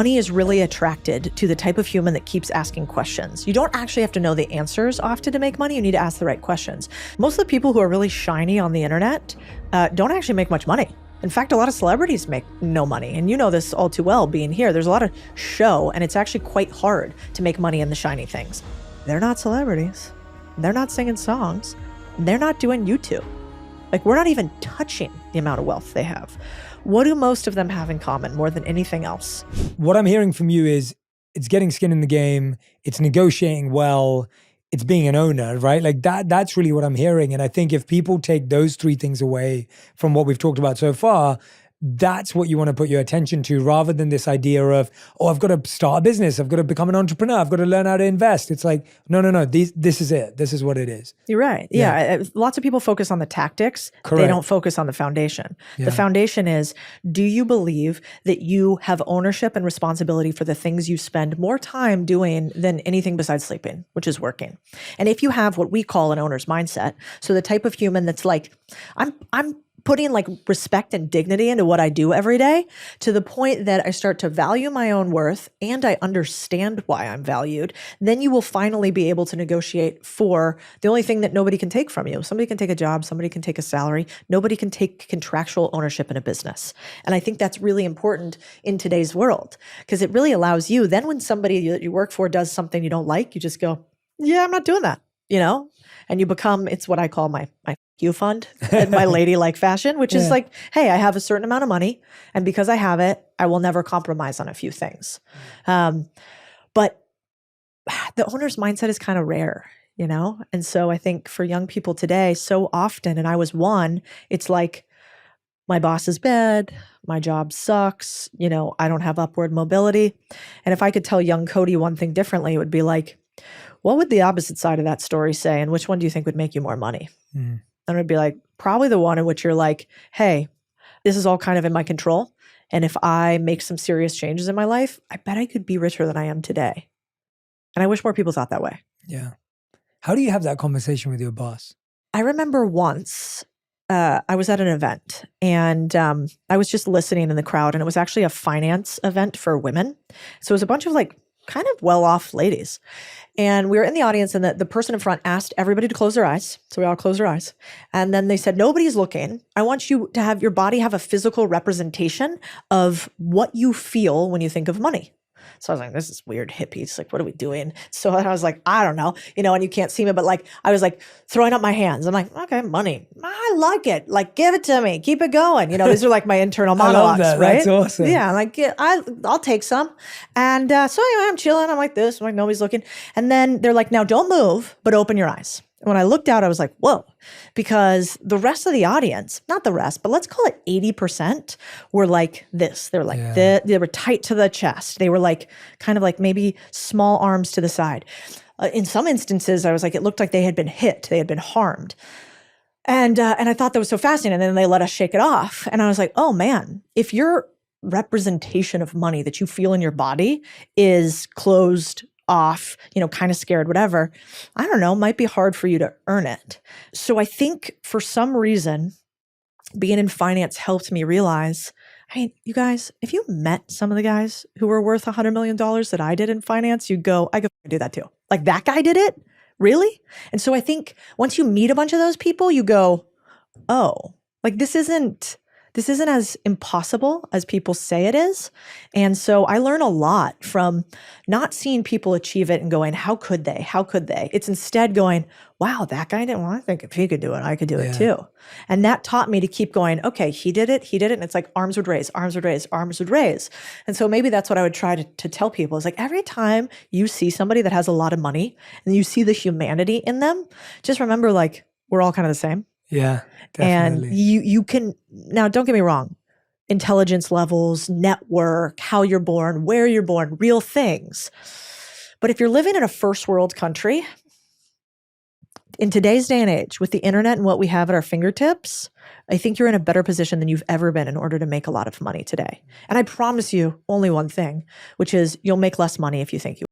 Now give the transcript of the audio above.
Money is really attracted to the type of human that keeps asking questions. You don't actually have to know the answers often to make money. You need to ask the right questions. Most of the people who are really shiny on the internet don't actually make much money. In fact, a lot of celebrities make no money. And you know this all too well being here. There's a lot of show, and it's actually quite hard to make money in the shiny things. They're not celebrities. They're not singing songs. They're not doing YouTube. Like, we're not even touching the amount of wealth they have. What do most of them have in common more than anything else? What I'm hearing from you is it's getting skin in the game, it's negotiating well, it's being an owner, right? Like that's really what I'm hearing. And I think if people take those three things away from what we've talked about so far, that's what you want to put your attention to, rather than this idea of, oh, I've got to start a business, I've got to become an entrepreneur, I've got to learn how to invest. It's like, no, this is it. This is what it is. You're right. Yeah. Lots of people focus on the tactics. Correct. They don't focus on the foundation. Yeah. The foundation is, do you believe that you have ownership and responsibility for the things you spend more time doing than anything besides sleeping, which is working? And if you have what we call an owner's mindset, so the type of human that's like, I'm putting like respect and dignity into what I do every day, to the point that I start to value my own worth and I understand why I'm valued, then you will finally be able to negotiate for the only thing that nobody can take from you. Somebody can take a job, somebody can take a salary, nobody can take contractual ownership in a business. And I think that's really important in today's world, because it really allows you, then when somebody that you work for does something you don't like, you just go, yeah, I'm not doing that, you know? And you become, it's what I call my you fund in my ladylike fashion, which is like, hey, I have a certain amount of money, and because I have it, I will never compromise on a few things. But the owner's mindset is kind of rare, you know? And so I think for young people today, so often, and I was one, it's like, my boss is bad, my job sucks, you know, I don't have upward mobility. And if I could tell young Codie one thing differently, it would be like, what would the opposite side of that story say? And which one do you think would make you more money? And it'd be like, probably the one in which you're like, hey, this is all kind of in my control. And if I make some serious changes in my life, I bet I could be richer than I am today. And I wish more people thought that way. Yeah. How do you have that conversation with your boss? I remember once I was at an event, and I was just listening in the crowd, and it was actually a finance event for women. So it was a bunch of like kind of well-off ladies. And we were in the audience, and the person in front asked everybody to close their eyes. So we all closed our eyes. And then they said, nobody's looking. I want you to have your body have a physical representation of what you feel when you think of money. So I was like, this is weird, hippies. Like, what are we doing? So I was like, I don't know, you know, and you can't see me, but like, I was like throwing up my hands. I'm like, okay, money. I like it. Like, give it to me. Keep it going. You know, these are like my internal monologues, I love that. right? That's awesome. Yeah. Like, I'll take some. And so anyway, I'm chilling. I'm like this. I'm like, nobody's looking. And then they're like, now don't move, but open your eyes. When I looked out, I was like, whoa, because the rest of the audience, not the rest, but let's call it 80%, were like this. They were like, they were tight to the chest. They were like, kind of like maybe small arms to the side. In some instances, I was like, it looked like they had been hit. They had been harmed. And I thought that was so fascinating. And then they let us shake it off. And I was like, oh man, if your representation of money that you feel in your body is closed off, you know, kind of scared, whatever, I don't know, might be hard for you to earn it. So I think for some reason, being in finance helped me realize, I mean, you guys, if you met some of the guys who were worth $100 million that I did in finance, you'd go, I could do that too. Like, that guy did it? Really? And so I think once you meet a bunch of those people, you go, oh, like this isn't as impossible as people say it is. And so I learn a lot from not seeing people achieve it and going, how could they? How could they? It's instead going, wow, that guy didn't. Well, I think if he could do it, I could do it too. And that taught me to keep going, okay, he did it. And it's like arms would raise, arms would raise, arms would raise. And so maybe that's what I would try to tell people is like, every time you see somebody that has a lot of money and you see the humanity in them, just remember, like, we're all kind of the same. Yeah, definitely. And you can, now don't get me wrong, intelligence levels, network, how you're born, where you're born, real things. But if you're living in a first world country, in today's day and age, with the internet and what we have at our fingertips, I think you're in a better position than you've ever been in order to make a lot of money today. And I promise you only one thing, which is you'll make less money if you think you